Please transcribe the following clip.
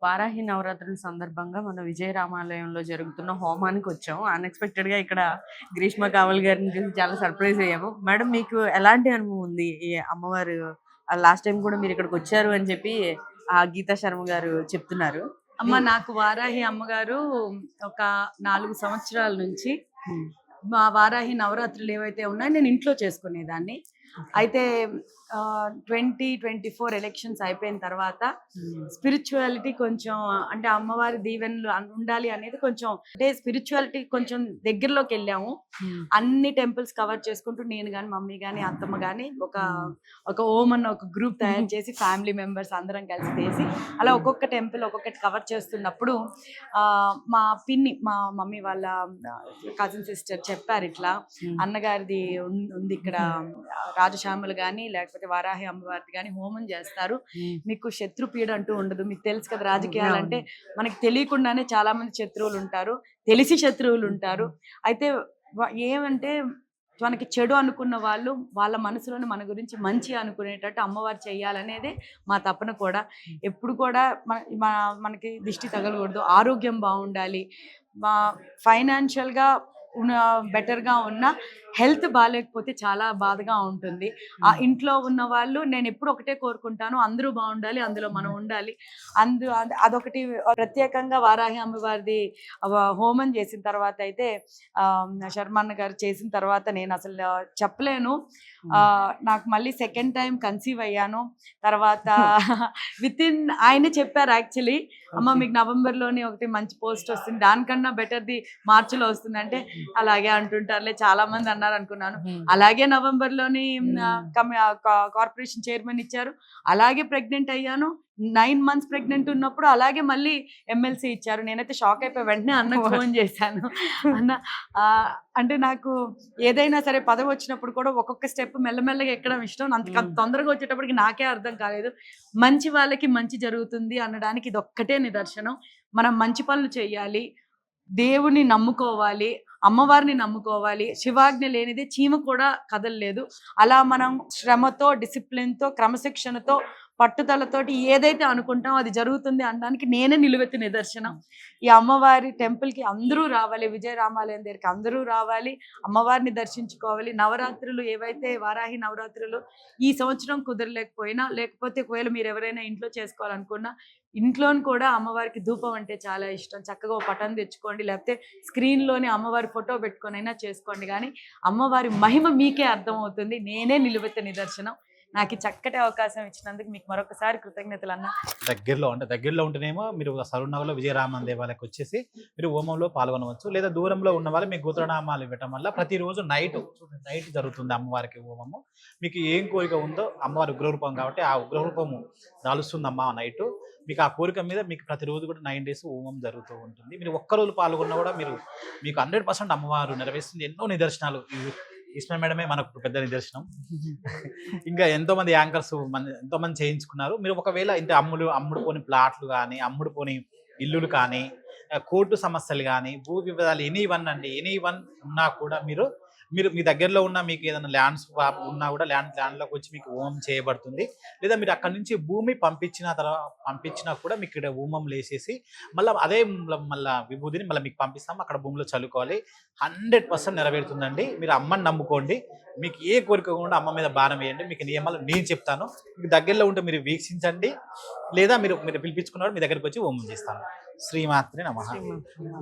వారాహి నవరాత్రుల సందర్భంగా మన విజయరామాలయంలో జరుగుతున్న హోమానికి వచ్చాము. అన్‌ఎక్స్‌పెక్టెడ్‌గా ఇక్కడ గ్రీష్మ కావల్ గారిని చూసి చాలా సర్ప్రైజ్ అయ్యాము. మేడం మీకు ఎలాంటి అనుభవం ఉంది? ఈ అమ్మవారు లాస్ట్ టైమ్ కూడా మీరు ఇక్కడికొచ్చారు అని చెప్పి గీతా శర్మ గారు చెప్తున్నారు. అమ్మ నాకు వారాహి అమ్మగారు ఒక 4 సంవత్సరాల నుంచి హ్మ్. మా వారాహి నవరాత్రులు ఏవైతే ఉన్నాయో నేను ఇంట్లో చేసుకునేదాన్ని. అయితే 2024 ఎలక్షన్స్ అయిపోయిన తర్వాత స్పిరిచువాలిటీ కొంచెం అంటే అమ్మవారి దీవెనలు ఉండాలి అనేది కొంచెం అంటే స్పిరిచువాలిటీ కొంచెం దగ్గరలోకి వెళ్ళాము. అన్ని టెంపుల్స్ కవర్ చేసుకుంటూ నేను కానీ మమ్మీ కానీ అత్తమ్మ కానీ ఒక ఓం అన్న ఒక గ్రూప్ తయారు చేసి ఫ్యామిలీ మెంబర్స్ అందరం కలిసి చేసి అలా ఒక్కొక్క టెంపుల్ ఒక్కొక్కటి కవర్ చేస్తున్నప్పుడు మా పిన్ని మా మమ్మీ వాళ్ళ కజిన్ సిస్టర్ చెప్పారు, ఇట్లా అన్నగారిది ఉంది ఇక్కడ రాజశ్యామలు కానీ లేకపోతే వారాహి అమ్మవారిది కానీ హోమం చేస్తారు, మీకు శత్రుపీడ అంటూ ఉండదు. మీకు తెలుసు కదా రాజకీయాలంటే మనకి తెలియకుండానే చాలా మంది శత్రువులు ఉంటారు, తెలిసి శత్రువులు ఉంటారు. అయితే ఏమంటే మనకి చెడు అనుకున్న వాళ్ళు వాళ్ళ మనసులోనే మన గురించి మంచి అనుకునేటట్టు అమ్మవారు చెయ్యాలనేదే మా తపన కూడా. ఎప్పుడు కూడా మనకి దిష్టి తగలకూడదు, ఆరోగ్యం బాగుండాలి, ఫైనాన్షియల్గా బెటర్గా ఉన్న హెల్త్ బాగాలేకపోతే చాలా బాధగా ఉంటుంది. ఆ ఇంట్లో ఉన్న వాళ్ళు నేను ఎప్పుడు ఒకటే కోరుకుంటాను, అందరూ బాగుండాలి, అందులో మనం ఉండాలి. అదొకటి ప్రత్యేకంగా వారాహి అమ్మవారిది హోమం చేసిన తర్వాత అయితే శర్మన్న గారు చేసిన తర్వాత నేను అసలు చెప్పలేను. నాకు మళ్ళీ సెకండ్ టైం కన్సీవ్ అయ్యాను. తర్వాత ఆయనే చెప్పారు యాక్చువల్లీ, అమ్మ మీకు నవంబర్లోని ఒకటి మంచి పోస్ట్ వస్తుంది, దానికన్నా బెటర్ది మార్చిలో వస్తుంది అంటే అలాగే అంటుంటారులే చాలా మంది అన్నారు అనుకున్నాను. అలాగే నవంబర్లోని కార్పొరేషన్ చైర్మన్ ఇచ్చారు, అలాగే ప్రెగ్నెంట్ అయ్యాను. 9 months ప్రెగ్నెంట్ ఉన్నప్పుడు అలాగే మళ్ళీ ఎమ్మెల్సీ ఇచ్చారు. నేనైతే షాక్ అయిపోయి వెంటనే అన్నకు ఫోన్ చేశాను, అన్న అంటే నాకు ఏదైనా సరే పదవి వచ్చినప్పుడు కూడా ఒక్కొక్క స్టెప్ మెల్లమెల్లగా ఎక్కడం ఇష్టం. అంత తొందరగా వచ్చేటప్పటికి నాకే అర్థం కాలేదు. మంచి వాళ్ళకి మంచి జరుగుతుంది అనడానికి ఇది ఒక్కటే నిదర్శనం. మనం మంచి పనులు చేయాలి, దేవుని నమ్ముకోవాలి, అమ్మవారిని నమ్ముకోవాలి. శివాజ్ఞ లేనిదే చీమ కూడా కదలలేదు. అలా మనం శ్రమతో, డిసిప్లిన్తో, క్రమశిక్షణతో, పట్టుదలతోటి ఏదైతే అనుకుంటామో అది జరుగుతుంది అనడానికి నేనే నిలువెత్తు నిదర్శనం. ఈ అమ్మవారి టెంపుల్కి అందరూ రావాలి, విజయరామాలయం దగ్గరికి అందరూ రావాలి, అమ్మవారిని దర్శించుకోవాలి. నవరాత్రులు ఏవైతే వారాహి నవరాత్రులు ఈ సంవత్సరం కుదరలేకపోయినా, లేకపోతే ఒకవేళ మీరు ఎవరైనా ఇంట్లో చేసుకోవాలనుకున్నా ఇంట్లోని కూడా అమ్మవారికి ధూపం అంటే చాలా ఇష్టం. చక్కగా ఒక పటం తెచ్చుకోండి, లేకపోతే స్క్రీన్లోనే అమ్మవారి ఫోటో పెట్టుకొనైనా చేసుకోండి. కానీ అమ్మవారి మహిమ మీకే అర్థమవుతుంది. నేనే నిలువెత్తు నిదర్శనం. నాకు చక్కటి అవకాశం ఇచ్చినందుకు మీకు మరొకసారి కృతజ్ఞతలు అన్న. దగ్గరలో ఉంటేనేమో మీరు సరూర్నగర్లో విజయరామన్ దేవాలయకు వచ్చేసి మీరు హోమంలో పాల్గొనవచ్చు. లేదా దూరంలో ఉన్న వాళ్ళు మీకు గోత్రనామాలు ఇవ్వటం వల్ల ప్రతిరోజు నైట్ జరుగుతుంది అమ్మవారికి హోమము. మీకు ఏం కోరిక ఉందో అమ్మవారి ఉగ్రరూపం కాబట్టి ఆ ఉగ్రరూపము దాలుస్తుందమ్మా నైట్. మీకు ఆ కోరిక మీద మీకు ప్రతిరోజు కూడా 9 days హోమం జరుగుతూ ఉంటుంది. మీరు ఒక్కరోజు పాల్గొన్నా కూడా మీకు 100% అమ్మవారు నెరవేరుస్తుంది. ఎన్నో నిదర్శనాలు కృష్ణ మేడమే మనకు పెద్ద నిదర్శనం. ఇంకా ఎంతోమంది యాంకర్స్ ఎంతోమంది చేయించుకున్నారు. మీరు ఒకవేళ ఇంత అమ్ముడు పోని ప్లాట్లు కానీ, అమ్ముడు పోని ఇల్లులు కానీ, కోర్టు సమస్యలు కానీ, భూ వివాదాలు ఎనీ వన్ ఉన్నా కూడా మీరు మీ దగ్గరలో ఉన్న మీకు ఏదైనా ల్యాండ్స్ ఉన్నా కూడా ల్యాండ్లోకి వచ్చి మీకు హోమం చేయబడుతుంది. లేదా మీరు అక్కడి నుంచి భూమి పంపించినా కూడా మీకు ఇక్కడ హోమం లేసేసి అదే విభూతిని మీకు పంపిస్తాం. అక్కడ భూమిలో చల్లుకోవాలి. 100% నెరవేరుతుందండి. మీరు అమ్మని నమ్ముకోండి. మీకు ఏ కోరిక కూడా అమ్మ మీద భారం వేయండి. మీకు నియమాలు నేను చెప్తాను. మీకు దగ్గరలో ఉంటే మీరు వీక్షించండి, లేదా మీరు పిలిపించుకున్నవాడు మీ దగ్గరికి వచ్చి హోమం చేస్తాను. శ్రీమాత్రే నమః.